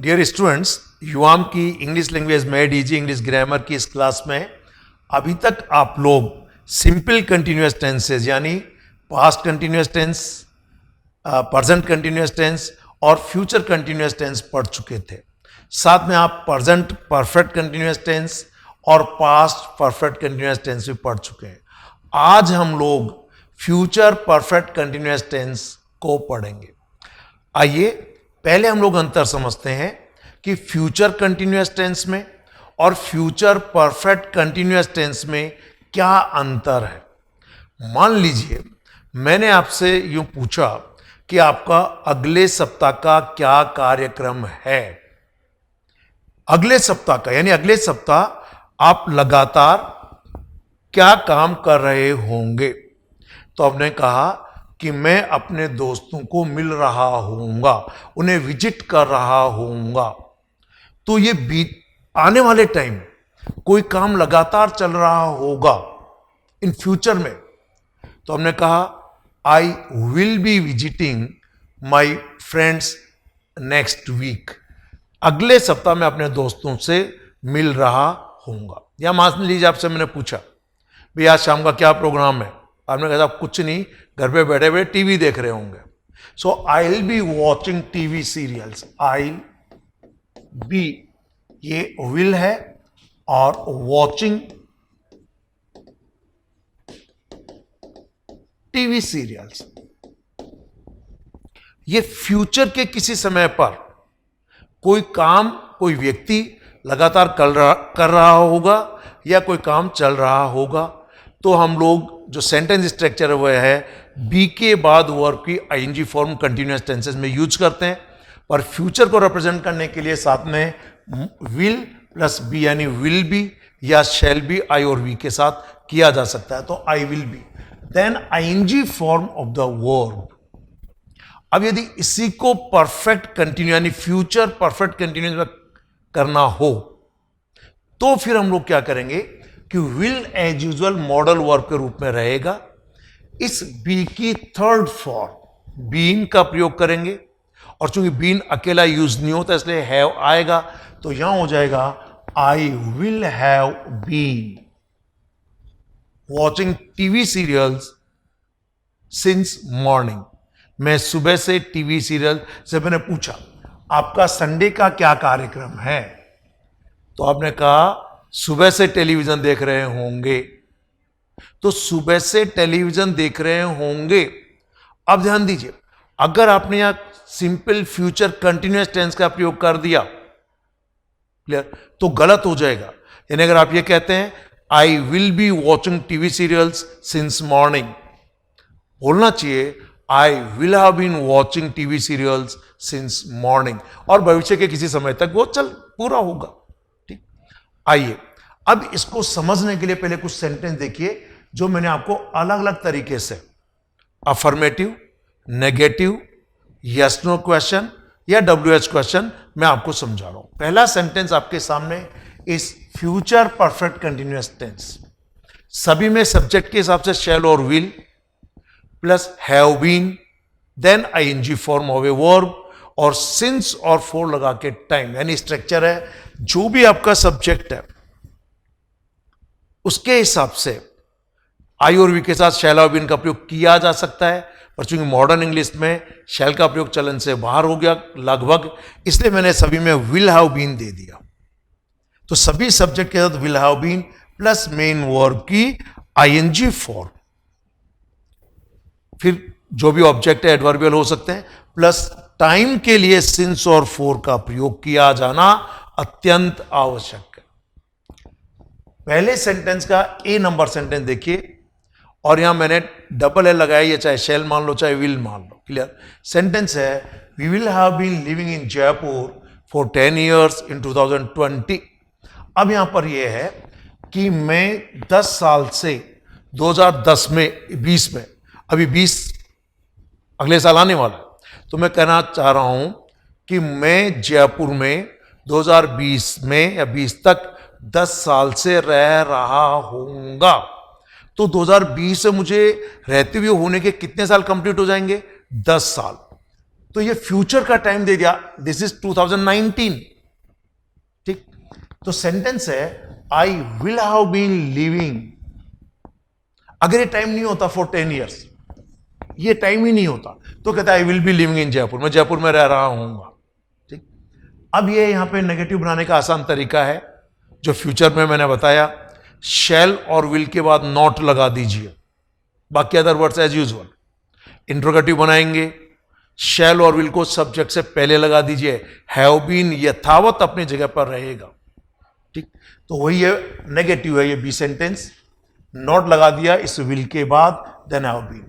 Dear students, Yuvam की English language made easy English grammar की इस क्लास में अभी तक आप लोग सिंपल कंटिन्यूअस टेंसेज यानी past continuous tense, present continuous tense और फ्यूचर कंटिन्यूअस टेंस पढ़ चुके थे। साथ में आप प्रेजेंट परफेक्ट कंटिन्यूअस टेंस और पास्ट परफेक्ट कंटिन्यूअस टेंस भी पढ़ चुके हैं। आज हम लोग फ्यूचर परफेक्ट कंटिन्यूअस टेंस को पढ़ेंगे। आइए पहले हम लोग अंतर समझते हैं कि फ्यूचर कंटिन्यूअस टेंस में और फ्यूचर परफेक्ट कंटिन्यूअस टेंस में क्या अंतर है। मान लीजिए मैंने आपसे यूं पूछा कि आपका अगले सप्ताह का क्या कार्यक्रम है। अगले सप्ताह का यानी अगले सप्ताह आप लगातार क्या काम कर रहे होंगे। तो आपने कहा कि मैं अपने दोस्तों को मिल रहा होऊंगा, उन्हें विजिट कर रहा होऊंगा। तो ये आने वाले टाइम कोई काम लगातार चल रहा होगा इन फ्यूचर में। तो हमने कहा I will be visiting my friends next week. अगले सप्ताह में अपने दोस्तों से मिल रहा होऊंगा। या मान लीजिए आपसे मैंने पूछा भाई आज शाम का क्या प्रोग्राम है। आपने कहा कुछ नहीं, घर पे बैठे बैठे टीवी देख रहे होंगे। So I will be watching TV serials. I be ये विल है और वॉचिंग टीवी सीरियल्स। ये फ्यूचर के किसी समय पर कोई काम, कोई व्यक्ति लगातार कर रहा होगा या कोई काम चल रहा होगा। तो हम लोग जो सेंटेंस स्ट्रक्चर है वह है बी के बाद वर्ब की आईएनजी फॉर्म कंटिन्यूअस टेंसेस में यूज करते हैं। पर फ्यूचर को रिप्रेजेंट करने के लिए साथ में विल प्लस बी यानी विल बी या शैल बी आई और वी के साथ किया जा सकता है। तो I will be then ING form of the verb. अब यदि इसी को परफेक्ट कंटिन्यू यानी फ्यूचर परफेक्ट कंटिन्यूअस में करना हो तो फिर हम लोग क्या करेंगे कि will as usual modal verb के रूप में रहेगा। इस बी की थर्ड फॉर्म बीन का प्रयोग करेंगे और चूंकि बीन अकेला यूज नहीं होता इसलिए हैव आएगा। तो यहां हो जाएगा I will have been watching TV serials since morning. मैं सुबह से टीवी सीरियल से मैंने पूछा आपका संडे का क्या कार्यक्रम है। तो आपने कहा सुबह से टेलीविजन देख रहे होंगे। तो सुबह से टेलीविजन देख रहे होंगे। अब ध्यान दीजिए, अगर आपने यहां सिंपल फ्यूचर कंटिन्यूअस टेंस का प्रयोग कर दिया क्लियर तो गलत हो जाएगा। यानी अगर आप ये कहते हैं I will be watching TV serials since morning, बोलना चाहिए I will have been watching TV serials since morning और भविष्य के किसी समय तक वो पूरा होगा। ठीक, आइए अब इसको समझने के लिए पहले कुछ सेंटेंस देखिए जो मैंने आपको अलग अलग तरीके से affirmative, negative, yes no question या WH क्वेश्चन मैं आपको समझा रहा हूं। पहला सेंटेंस आपके सामने इस फ्यूचर परफेक्ट कंटिन्यूअस टेंस। सभी में सब्जेक्ट के हिसाब से शैल और will plus have been then ING form of a verb और सिंस और फॉर लगा के टाइम यानी स्ट्रक्चर है। जो भी आपका सब्जेक्ट है उसके हिसाब से आई और वी के साथ शैल और बीन का प्रयोग किया जा सकता है। पर चूंकि मॉडर्न इंग्लिश में शैल का प्रयोग चलन से बाहर हो गया लगभग, इसलिए मैंने सभी में विल हैव बीन दे दिया। तो सभी सब्जेक्ट के साथ will have been plus main verb की आईएनजी फॉर्म, फिर जो भी ऑब्जेक्ट है एडवर्बियल हो सकते हैं, प्लस टाइम के लिए सिंस और फोर का प्रयोग किया जाना अत्यंत आवश्यक है। पहले सेंटेंस का ए नंबर सेंटेंस देखिए और यहां मैंने डबल एल लगाया, ये चाहे शेल मान लो चाहे विल मान लो। क्लियर सेंटेंस है we will have been living in Jaipur for 10 years in 2020। अब यहां पर यह है कि मैं 10 साल से 2010 में 20 में अभी 20 अगले साल आने वाला है। तो मैं कहना चाह रहा हूं कि मैं जयपुर में 2020 में या 20 तक 10 साल से रह रहा होऊंगा। तो 2020 से मुझे रहते हुए होने के कितने साल कंप्लीट हो जाएंगे? 10 साल। तो ये फ्यूचर का टाइम दे दिया, दिस इज 2019। ठीक, तो सेंटेंस है I will have been living. अगर ये टाइम नहीं होता फॉर 10 ईयर्स, ये टाइम ही नहीं होता, तो कहता है I will be living in Jaipur, मैं जयपुर में रह रहा हूंगा। ठीक, अब ये यहां पे नेगेटिव बनाने का आसान तरीका है जो फ्यूचर में मैंने बताया, शैल और विल के बाद नॉट लगा दीजिए, बाकी other words as usual. Interrogative बनाएंगे, शैल और विल को सब्जेक्ट से पहले लगा दीजिए, हैव बीन यथावत अपनी जगह पर रहेगा। ठीक, तो वही है नेगेटिव है ये बी सेंटेंस, नॉट लगा दिया इस विल के बाद, then have been.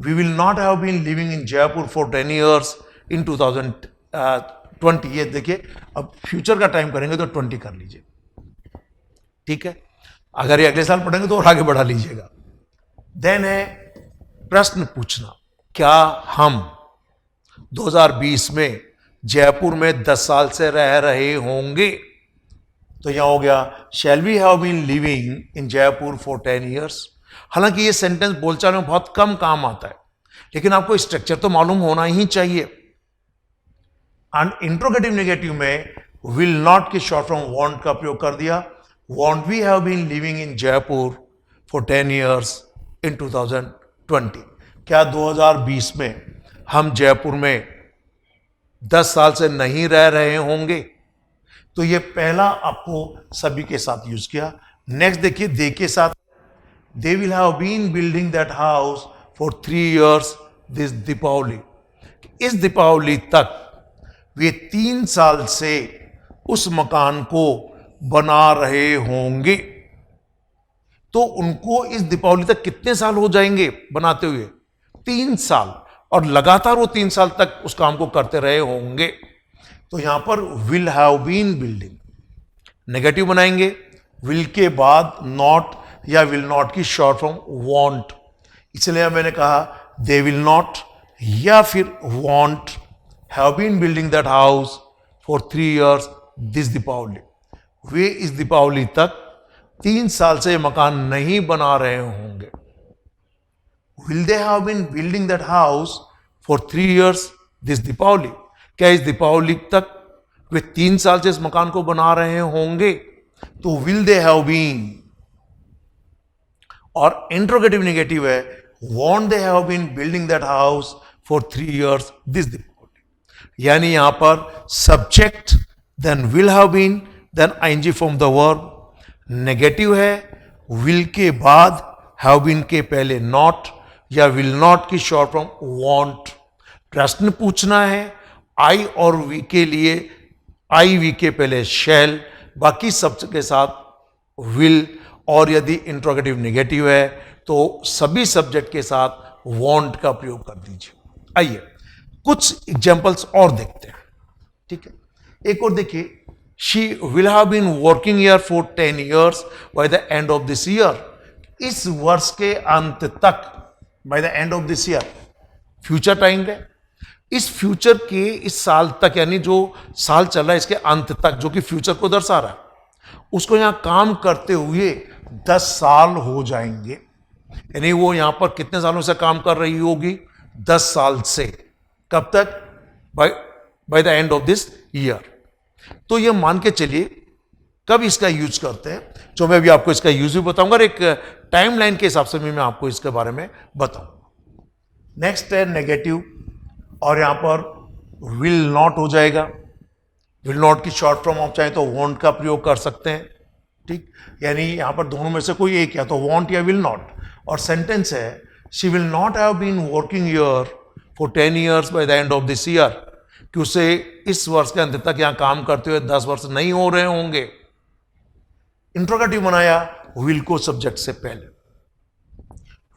We will not have been living in Jaipur for 10 years in 2020। ये देखिए, अब फ्यूचर का टाइम करेंगे तो 20 कर लीजिए। ठीक है, अगर ये अगले साल पढ़ेंगे तो और आगे बढ़ा लीजिएगा। देन है प्रश्न पूछना, क्या हम 2020 में जयपुर में 10 साल से रह रहे होंगे? तो यहां हो गया shall we have been living in Jaipur for 10 years. हालांकि ये सेंटेंस बोलचाल में बहुत कम काम आता है, लेकिन आपको स्ट्रक्चर तो मालूम होना ही चाहिए। एंड इंट्रोगेटिव नेगेटिव में विल नॉट की शॉर्ट फॉर्म वांट का प्रयोग कर दिया, won't we have been living in Jaipur for 10 years in 2020। क्या 2020 में हम जयपुर में 10 साल से नहीं रह रहे होंगे? तो ये पहला आपको सभी के साथ यूज किया। नेक्स्ट देखिए दे के साथ, they will have been building that house for 3 years this Deepavali. इस दीपावली तक वे 3 साल से उस मकान को बना रहे होंगे। तो उनको इस दीपावली तक कितने साल हो जाएंगे बनाते हुए? 3 साल, और लगातार वो 3 साल तक उस काम को करते रहे होंगे। तो यहां पर will have been building, negative बनाएंगे, विल के बाद नॉट या विल नॉट की शॉर्ट फॉर्म वांट, इसलिए मैंने कहा दे विल नॉट या फिर won't have been building that house for 3 years this Deepavali. वे इस दीपावली तक 3 साल से मकान नहीं बना रहे होंगे। Will they have been building that house for 3 years this Deepavali. क्या इस दीपावली तक वे 3 साल से इस मकान को बना रहे होंगे? तो विल दे हैव बीन। और इंट्रोगेटिव नेगेटिव है won't they have been building that house for 3 years this Deepavali. यानी यहां पर subject, then will have been, then ING from the verb. Negative है विल के बाद हैव बीन के पहले नॉट या विल नॉट की शॉर्ट फॉर्म वांट। प्रश्न पूछना है, आई और वी के लिए आई वी के पहले शैल, बाकी सब के साथ विल, और यदि इंट्रोगेटिव नेगेटिव है तो सभी सब्जेक्ट के साथ वांट का प्रयोग कर दीजिए। आइए कुछ एग्जांपल्स और देखते हैं। ठीक है, एक और देखिए, she will have been working here for 10 years by the end of this year. इस वर्ष के अंत तक, by the end of this year future time है, इस फ्यूचर के इस साल तक, यानी जो साल चल रहा है इसके अंत तक, जो कि फ्यूचर को दर्शा रहा है, उसको यहां काम करते हुए 10 साल हो जाएंगे। यानी वो यहां पर कितने सालों से काम कर रही होगी? 10 साल से। कब तक? By the end of this year. तो ये मान के चलिए कब इसका यूज करते हैं, जो मैं अभी आपको इसका यूज भी बताऊंगा और एक टाइमलाइन के हिसाब से भी मैं आपको इसके बारे में बताऊंगा। नेक्स्ट है नेगेटिव, और यहां पर विल नॉट हो जाएगा। विल नॉट की शॉर्ट फॉर्म आप चाहे तो वॉन्ट का प्रयोग कर सकते हैं। ठीक, यानी यहां पर दोनों में से कोई एक, या तो वॉन्ट या विल नॉट। और सेंटेंस है she will not have been working here for 10 years by the end of this year, कि उसे इस वर्ष के अंत तक यहां काम करते हुए 10 वर्ष नहीं हो रहे होंगे। इंट्रोगेटिव बनाया विल को सब्जेक्ट से पहले,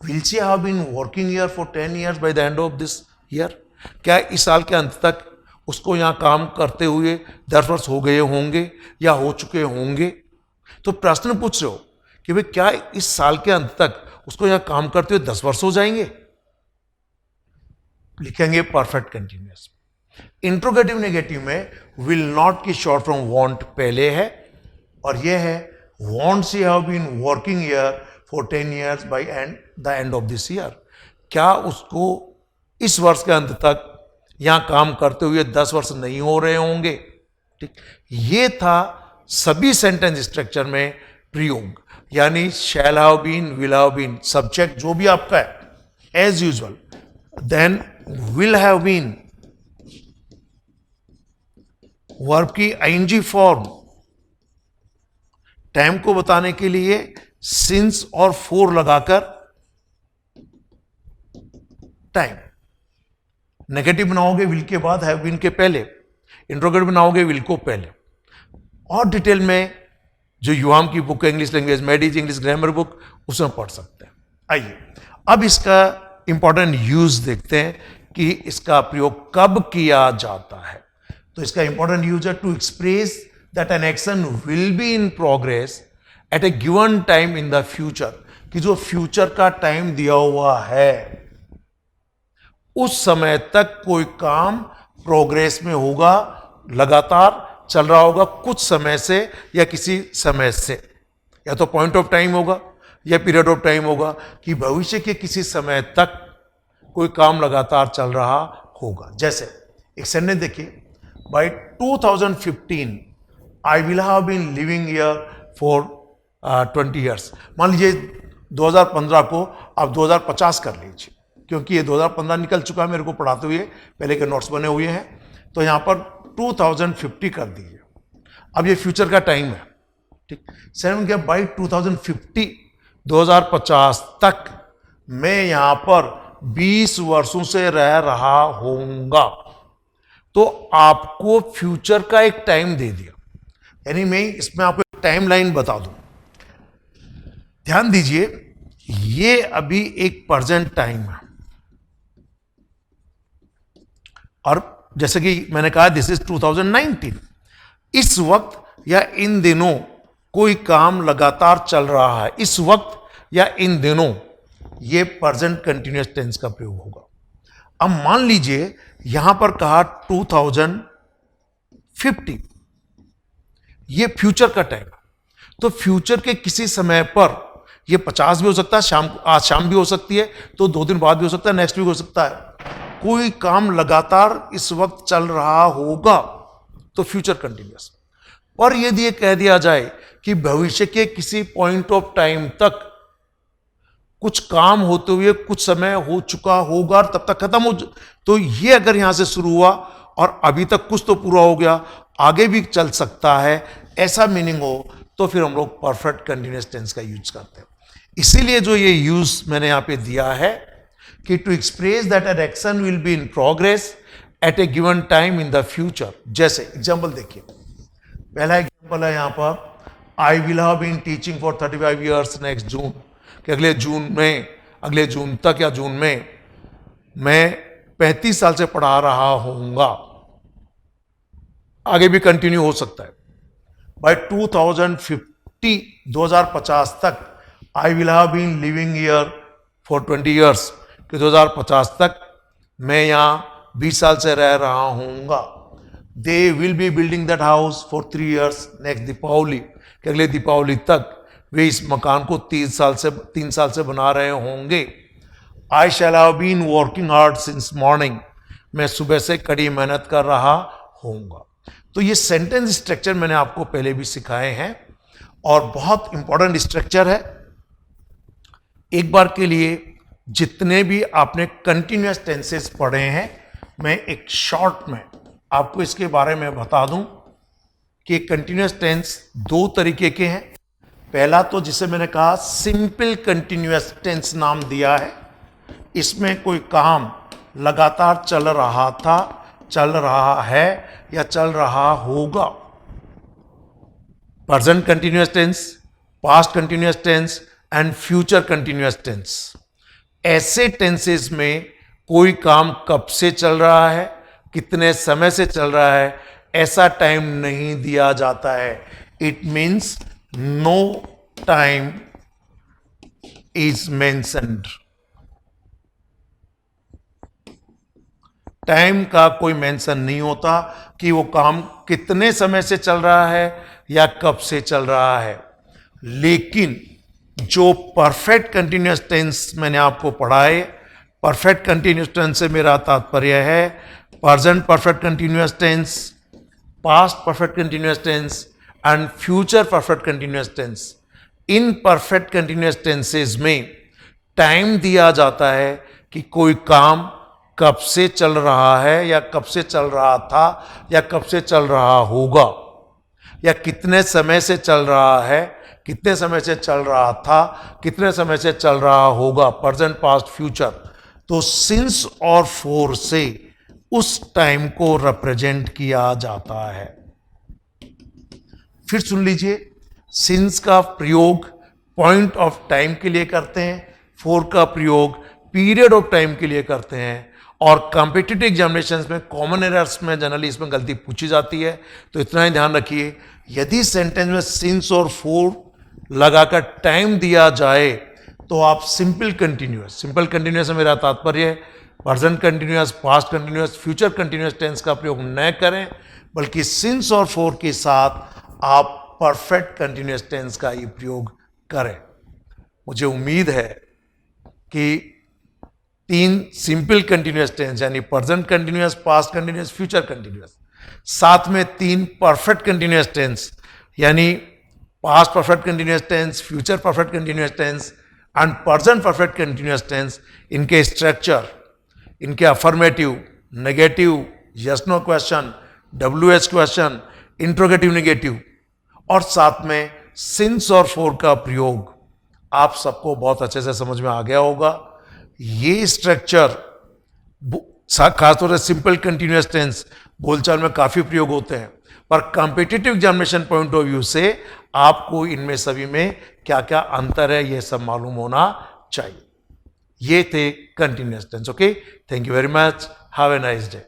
will she have been working here for 10 years by the end of this year. क्या इस साल के अंत तक उसको यहां काम करते हुए 10 वर्ष हो गए होंगे या हो चुके होंगे? तो प्रश्न पूछ रहे हो कि भाई क्या इस साल के अंत तक उसको यहां काम करते हुए 10 वर्ष हो जाएंगे? लिखेंगे परफेक्ट कंटिन्यूअस। इंट्रोगेटिव नेगेटिव में विल नॉट की शॉर्ट फॉर्म वांट पहले है, और यह है won't she have been working here for 10 years by the end of this year. क्या उसको इस वर्ष के अंत तक यहां काम करते हुए 10 वर्ष नहीं हो रहे होंगे। ठीक, ये था सभी सेंटेंस स्ट्रक्चर में प्रयोग, यानी shall have been, will have been, subject जो भी आपका है as usual, then will have been, verb की आईएनजी फॉर्म, टाइम को बताने के लिए सिंस और फोर लगाकर टाइम, नेगेटिव बनाओगे विल के बाद, हैव बीन के पहले, इंट्रोगेटिव बनाओगे विल को पहले। और डिटेल में जो युवाम की बुक है English language made easy English grammar book, उसमें पढ़ सकते हैं। आइए अब इसका इंपॉर्टेंट यूज देखते हैं कि इसका प्रयोग कब किया जाता है। तो इसका इंपॉर्टेंट यूज है to express that an action will be in progress at a given time in the future, कि जो फ्यूचर का टाइम दिया हुआ है उस समय तक कोई काम प्रोग्रेस में होगा, लगातार चल रहा होगा कुछ समय से या किसी समय से, या तो पॉइंट ऑफ टाइम होगा या पीरियड ऑफ टाइम होगा, कि भविष्य के किसी समय तक कोई काम लगातार चल रहा होगा। जैसे एक सेंटेंस देखिए, by 2015 I will have been living here for 20 years. मान लीजिए 2015 को आप 2050 कर लीजिए, क्योंकि ये 2015 निकल चुका है, मेरे को पढ़ाते हुए पहले के नोट्स बने हुए हैं, तो यहां पर 2050 कर दीजिए। अब ये फ्यूचर का टाइम है। ठीक, सेवन क्या, बाई 2050 2050 तक मैं यहां पर 20 वर्षों से रह रहा होऊंगा। तो आपको फ्यूचर का एक टाइम दे दिया, यानी मैं इसमें आपको एक टाइम लाइन बता दूं। ध्यान दीजिए, ये अभी एक प्रेजेंट टाइम है, और जैसे कि मैंने कहा दिस इज 2019। इस वक्त या इन दिनों कोई काम लगातार चल रहा है, इस वक्त या इन दिनों, ये प्रेजेंट कंटिन्यूअस टेंस का प्रयोग होगा। अब मान लीजिए यहां पर कहा 2050, ये फ्यूचर का टाइम, तो फ्यूचर के किसी समय पर ये 50 भी हो सकता है, आज शाम भी हो सकती है, तो 2 दिन बाद भी हो सकता है, नेक्स्ट वीक हो सकता है, कोई काम लगातार इस वक्त चल रहा होगा, तो फ्यूचर कंटिन्यूअस। और यदि ये कह दिया जाए कि भविष्य के किसी पॉइंट ऑफ टाइम तक कुछ काम होते हुए कुछ समय हो चुका होगा और तब तक खत्म हो, तो ये अगर यहां से शुरू हुआ और अभी तक कुछ तो पूरा हो गया, आगे भी चल सकता है, ऐसा मीनिंग हो, तो फिर हम लोग परफेक्ट कंटिन्यूअस टेंस का यूज करते हैं। इसीलिए जो ये यूज मैंने यहां पे दिया है कि to express that an action will be in progress at a given time in the future. जैसे एग्जाम्पल देखिए, पहला एग्जाम्पल है यहां पर, I will have been teaching for 35 years next June, कि अगले जून तक या जून में मैं 35 साल से पढ़ा रहा होऊंगा, आगे भी कंटिन्यू हो सकता है। बाय 2050 तक I will have been living here for 20 years, कि 2050 तक मैं यहां 20 साल से रह रहा होऊंगा। They will be building that house for 3 years next Deepawali, कि अगले दीपावली तक वे इस मकान को 3 साल से बना रहे होंगे। I shall have been working hard since morning, मैं सुबह से कड़ी मेहनत कर रहा होऊंगा। तो ये सेंटेंस स्ट्रक्चर मैंने आपको पहले भी सिखाए हैं और बहुत इंपॉर्टेंट स्ट्रक्चर है। एक बार के लिए जितने भी आपने कंटिन्यूअस टेंसेस पढ़े हैं, मैं एक शॉर्ट में आपको इसके बारे में बता दूं कि कंटिन्यूअस टेंस 2 तरीके के हैं। पहला तो जिसे मैंने कहा सिंपल कंटिन्यूअस टेंस नाम दिया है, इसमें कोई काम लगातार चल रहा था, चल रहा है या चल रहा होगा। Present continuous tense, past continuous tense and future continuous tense. ऐसे टेंसेस में कोई काम कब से चल रहा है, कितने समय से चल रहा है, ऐसा टाइम नहीं दिया जाता है। It means no time is mentioned. Time का कोई मेंशन नहीं होता कि वो काम कितने समय से चल रहा है या कब से चल रहा है। लेकिन जो परफेक्ट कंटिन्यूअस टेंस मैंने आपको पढ़ाए, परफेक्ट कंटिन्यूअस टेंस से मेरा तात्पर्य है present perfect continuous tense, past perfect continuous tense and future perfect continuous tense. In perfect continuous tenses में टाइम दिया जाता है कि कोई काम कब से चल रहा है या कब से चल रहा था या कब से चल रहा होगा या कितने समय से चल रहा है, कितने समय से चल रहा था, कितने समय से चल रहा होगा, प्रेजेंट पास्ट फ्यूचर. तो सिंस और फोर से उस टाइम को रिप्रेजेंट किया जाता है. फिर सुन लीजिए, सिंस का प्रयोग पॉइंट ऑफ टाइम के लिए करते हैं, फोर का प्रयोग पीरियड ऑफ टाइम के लिए करते हैं. और कॉम्पिटिटिव एग्जामिनेशंस में कॉमन एरर्स में जनरली इसमें गलती पूछी जाती है, तो इतना ही ध्यान रखिए. यदि सेंटेंस में सिंस और फोर लगाकर टाइम दिया जाए तो आप सिंपल कंटिन्यूअस में मेरा तात्पर्य present continuous, past continuous, future continuous tense का प्रयोग न करें, बल्कि सिंस और फोर के साथ आप परफेक्ट कंटिन्यूअस टेंस का ही प्रयोग करें. मुझे उम्मीद है कि 3 सिंपल कंटिन्यूअस टेंस यानी present continuous, past continuous, future continuous, साथ में 3 परफेक्ट कंटिन्यूअस टेंस यानी past perfect continuous tense, future perfect continuous tense and present perfect continuous tense, इनके स्ट्रक्चर, इनके affirmative, negative, yes no question, WH question, interrogative negative और साथ में since और four का प्रयोग आप सबको बहुत अच्छे से समझ में आ गया होगा. ये स्ट्रक्चर खासतौर से सिंपल कंटिन्यूअस टेंस बोलचाल में काफी प्रयोग होते हैं, पर competitive examination point of view से आपको इनमें सभी में क्या क्या अंतर है यह सब मालूम होना चाहिए. ये थे continuous tense. Okay, thank you very much, have a nice day.